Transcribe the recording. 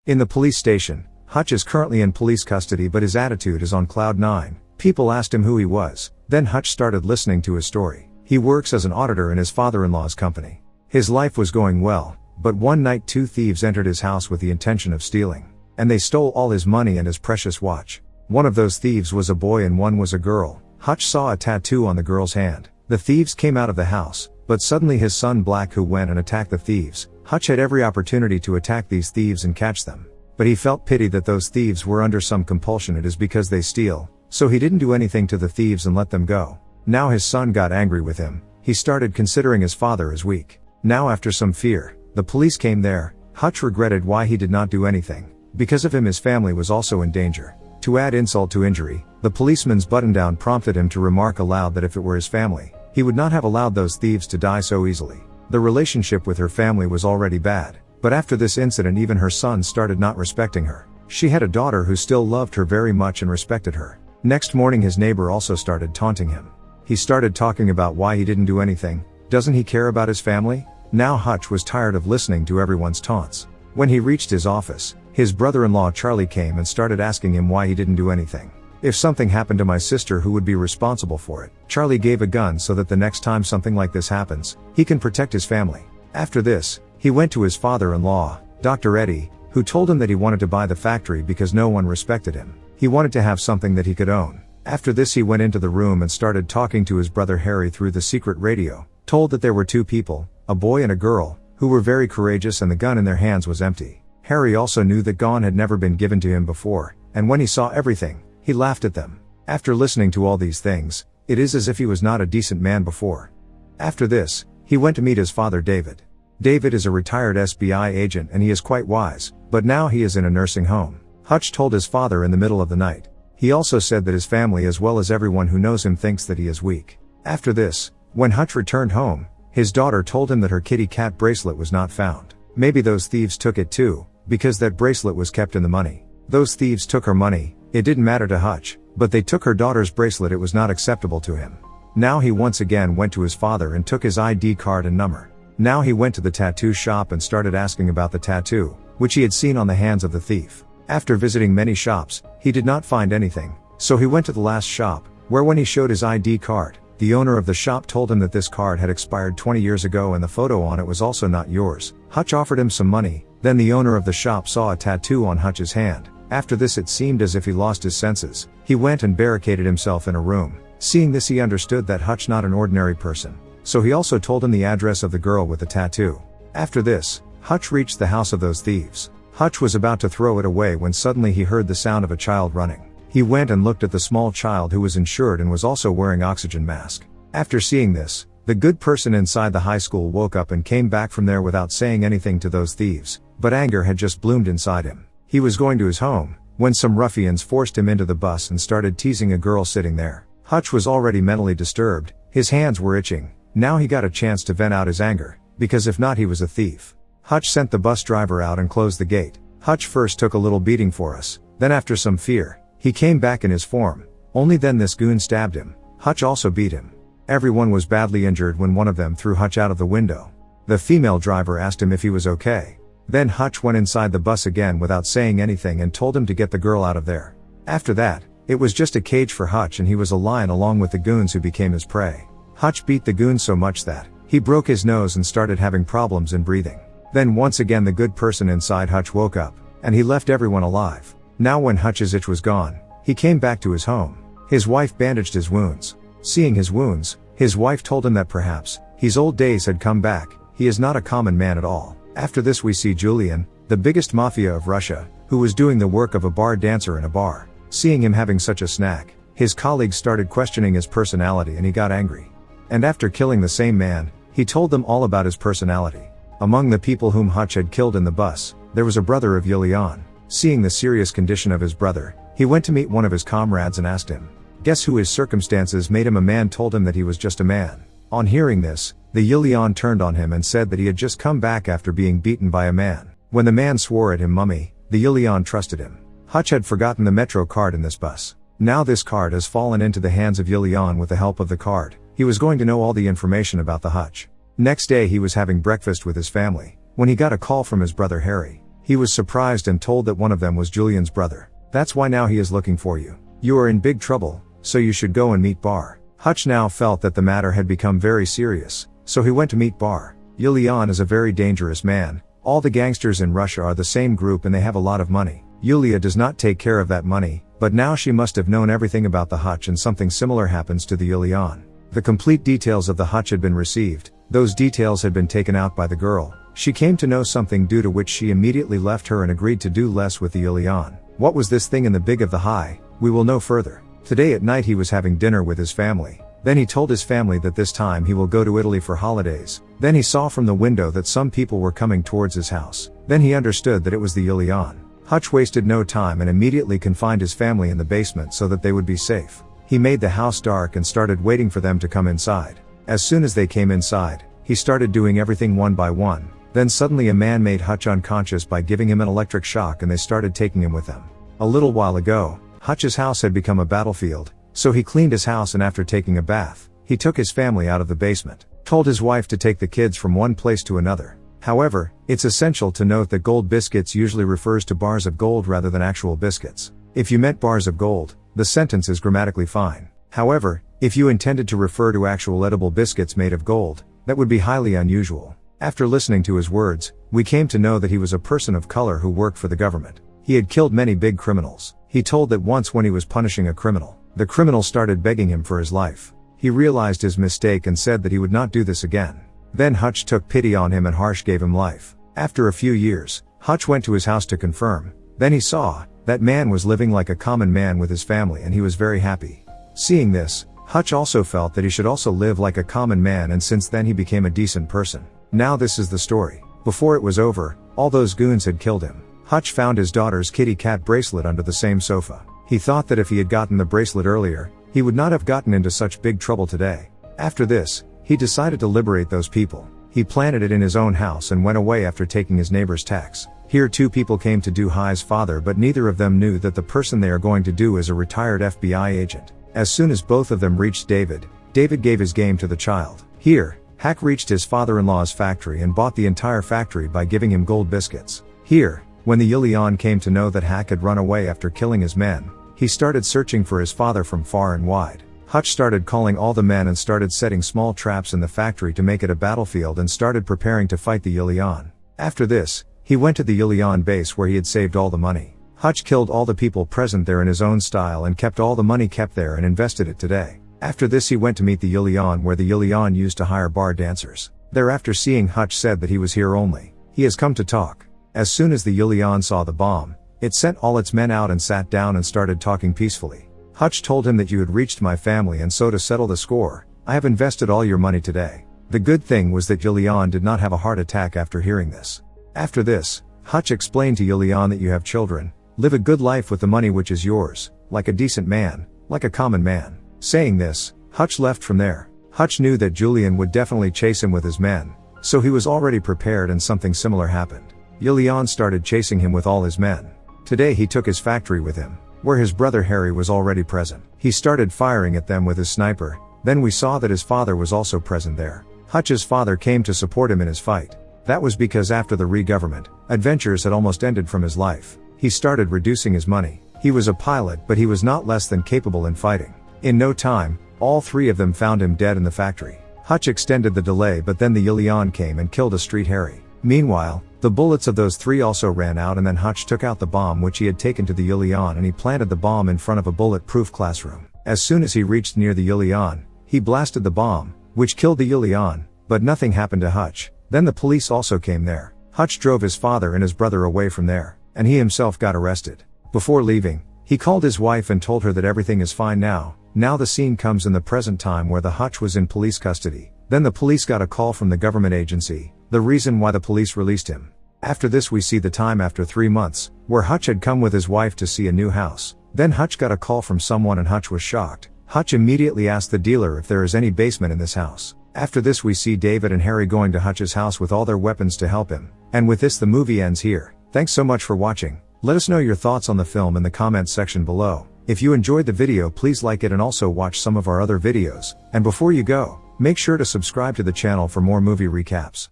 In the police station, Hutch is currently in police custody, but his attitude is on cloud 9. People asked him who he was. Then Hutch started listening to his story. He works as an auditor in his father-in-law's company. His life was going well, but one night 2 thieves entered his house with the intention of stealing. And they stole all his money and his precious watch. One of those thieves was a boy and one was a girl. Hutch saw a tattoo on the girl's hand. The thieves came out of the house, but suddenly his son Black who went and attacked the thieves. Hutch had every opportunity to attack these thieves and catch them. But he felt pity that those thieves were under some compulsion. It is because they steal. So he didn't do anything to the thieves and let them go. Now his son got angry with him. He started considering his father as weak. Now after some fear, the police came there. Hutch regretted why he did not do anything. Because of him his family was also in danger. To add insult to injury, the policeman's button-down prompted him to remark aloud that if it were his family, he would not have allowed those thieves to die so easily. The relationship with her family was already bad, but after this incident even her son started not respecting her. She had a daughter who still loved her very much and respected her. Next morning his neighbor also started taunting him. He started talking about why he didn't do anything. Doesn't he care about his family? Now Hutch was tired of listening to everyone's taunts. When he reached his office, his brother-in-law Charlie came and started asking him why he didn't do anything. If something happened to my sister, who would be responsible for it? Charlie gave a gun so that the next time something like this happens, he can protect his family. After this, he went to his father-in-law, Dr. Eddie, who told him that he wanted to buy the factory because no one respected him. He wanted to have something that he could own. After this he went into the room and started talking to his brother Harry through the secret radio, told that there were 2 people, a boy and a girl, who were very courageous and the gun in their hands was empty. Harry also knew that gun had never been given to him before, and when he saw everything, he laughed at them. After listening to all these things, it is as if he was not a decent man before. After this, he went to meet his father David. David is a retired SBI agent and he is quite wise, but now he is in a nursing home. Hutch told his father in the middle of the night. He also said that his family as well as everyone who knows him thinks that he is weak. After this, when Hutch returned home, his daughter told him that her kitty cat bracelet was not found. Maybe those thieves took it too, because that bracelet was kept in the money. Those thieves took her money. It didn't matter to Hutch, but they took her daughter's bracelet. It was not acceptable to him. Now he once again went to his father and took his ID card and number. Now he went to the tattoo shop and started asking about the tattoo, which he had seen on the hands of the thief. After visiting many shops, he did not find anything, so he went to the last shop, where when he showed his ID card, the owner of the shop told him that this card had expired 20 years ago and the photo on it was also not yours. Hutch offered him some money, then the owner of the shop saw a tattoo on Hutch's hand. After this it seemed as if he lost his senses. He went and barricaded himself in a room. Seeing this he understood that Hutch not an ordinary person, so he also told him the address of the girl with the tattoo. After this, Hutch reached the house of those thieves. Hutch was about to throw it away when suddenly he heard the sound of a child running. He went and looked at the small child who was insured and was also wearing oxygen mask. After seeing this, the good person inside the high school woke up and came back from there without saying anything to those thieves, but anger had just bloomed inside him. He was going to his home, when some ruffians forced him into the bus and started teasing a girl sitting there. Hutch was already mentally disturbed, his hands were itching. Now he got a chance to vent out his anger, because if not he was a thief. Hutch sent the bus driver out and closed the gate. Hutch first took a little beating for us, then after some fear, he came back in his form. Only then this goon stabbed him. Hutch also beat him. Everyone was badly injured when one of them threw Hutch out of the window. The female driver asked him if he was okay. Then Hutch went inside the bus again without saying anything and told him to get the girl out of there. After that, it was just a cage for Hutch and he was a lion along with the goons who became his prey. Hutch beat the goon so much that he broke his nose and started having problems in breathing. Then once again the good person inside Hutch woke up, and he left everyone alive. Now when Hutch's itch was gone, he came back to his home. His wife bandaged his wounds. Seeing his wounds, his wife told him that perhaps his old days had come back. He is not a common man at all. After this we see Julian, the biggest mafia of Russia, who was doing the work of a bar dancer in a bar. Seeing him having such a snack, his colleagues started questioning his personality and he got angry. And after killing the same man, he told them all about his personality. Among the people whom Hutch had killed in the bus, there was a brother of Yulian. Seeing the serious condition of his brother, he went to meet one of his comrades and asked him, guess who his circumstances made him a man. Told him that he was just a man. On hearing this, the Yulian turned on him and said that he had just come back after being beaten by a man. When the man swore at him mummy, the Yulian trusted him. Hutch had forgotten the metro card in this bus. Now this card has fallen into the hands of Yulian with the help of the card. He was going to know all the information about the Hutch. Next day he was having breakfast with his family, when he got a call from his brother Harry. He was surprised and told that one of them was Julian's brother. That's why now he is looking for you. You are in big trouble, so you should go and meet Bar. Hutch now felt that the matter had become very serious, so he went to meet Bar. Yulian is a very dangerous man. All the gangsters in Russia are the same group and they have a lot of money. Yulia does not take care of that money, but now she must have known everything about the Hutch and something similar happens to the Yulian. The complete details of the Hutch had been received. Those details had been taken out by the girl. She came to know something due to which she immediately left her and agreed to do less with the Yulian. What was this thing in the big of the high? We will know further. Today at night he was having dinner with his family. Then he told his family that this time he will go to Italy for holidays. Then he saw from the window that some people were coming towards his house. Then he understood that it was the Yulian. Hutch wasted no time and immediately confined his family in the basement so that they would be safe. He made the house dark and started waiting for them to come inside. As soon as they came inside, he started doing everything one by one. Then suddenly a man made Hutch unconscious by giving him an electric shock and they started taking him with them. A little while ago, Hutch's house had become a battlefield, so he cleaned his house and after taking a bath, he took his family out of the basement, told his wife to take the kids from one place to another. However, it's essential to note that gold biscuits usually refers to bars of gold rather than actual biscuits. If you meant bars of gold, the sentence is grammatically fine. However, if you intended to refer to actual edible biscuits made of gold, that would be highly unusual. After listening to his words, we came to know that he was a person of color who worked for the government. He had killed many big criminals. He told that once when he was punishing a criminal, the criminal started begging him for his life. He realized his mistake and said that he would not do this again. Then Hutch took pity on him and Harsh gave him life. After a few years, Hutch went to his house to confirm. Then he saw that man was living like a common man with his family and he was very happy. Seeing this, Hutch also felt that he should also live like a common man and since then he became a decent person. Now this is the story. Before it was over, all those goons had killed him. Hutch found his daughter's kitty cat bracelet under the same sofa. He thought that if he had gotten the bracelet earlier, he would not have gotten into such big trouble today. After this, he decided to liberate those people. He planted it in his own house and went away after taking his neighbor's tax. Here two people came to do Hai's father but neither of them knew that the person they are going to do is a retired FBI agent. As soon as both of them reached David gave his game to the child. Here, Hack reached his father-in-law's factory and bought the entire factory by giving him gold biscuits. Here, when the Yulian came to know that Hack had run away after killing his men, he started searching for his father from far and wide. Hutch started calling all the men and started setting small traps in the factory to make it a battlefield and started preparing to fight the Yulian. After this, he went to the Yulian base where he had saved all the money. Hutch killed all the people present there in his own style and kept all the money kept there and invested it today. After this he went to meet the Yulian where the Yulian used to hire bar dancers. Thereafter seeing Hutch said that he was here only. He has come to talk. As soon as the Yulian saw the bomb, it sent all its men out and sat down and started talking peacefully. Hutch told him that you had reached my family and so to settle the score, I have invested all your money today. The good thing was that Yulian did not have a heart attack after hearing this. After this, Hutch explained to Yulian that you have children, live a good life with the money which is yours, like a decent man, like a common man. Saying this, Hutch left from there. Hutch knew that Julian would definitely chase him with his men, so he was already prepared and something similar happened. Yulian started chasing him with all his men. Today he took his factory with him, where his brother Harry was already present. He started firing at them with his sniper, then we saw that his father was also present there. Hutch's father came to support him in his fight. That was because after the re-government, adventures had almost ended from his life. He started reducing his money. He was a pilot but he was not less than capable in fighting. In no time, all three of them found him dead in the factory. Hutch extended the delay but then the Yulian came and killed a street Harry. Meanwhile, the bullets of those three also ran out and then Hutch took out the bomb which he had taken to the Yulian and he planted the bomb in front of a bulletproof classroom. As soon as he reached near the Yulian, he blasted the bomb, which killed the Yulian, but nothing happened to Hutch. Then the police also came there. Hutch drove his father and his brother away from there, and he himself got arrested. Before leaving, he called his wife and told her that everything is fine now. Now the scene comes in the present time where the Hutch was in police custody. Then the police got a call from the government agency, the reason why the police released him. After this we see the time after 3 months, where Hutch had come with his wife to see a new house. Then Hutch got a call from someone and Hutch was shocked. Hutch immediately asked the dealer if there is any basement in this house. After this we see David and Harry going to Hutch's house with all their weapons to help him. And with this the movie ends here. Thanks so much for watching. Let us know your thoughts on the film in the comments section below. If you enjoyed the video please like it and also watch some of our other videos. And before you go, make sure to subscribe to the channel for more movie recaps.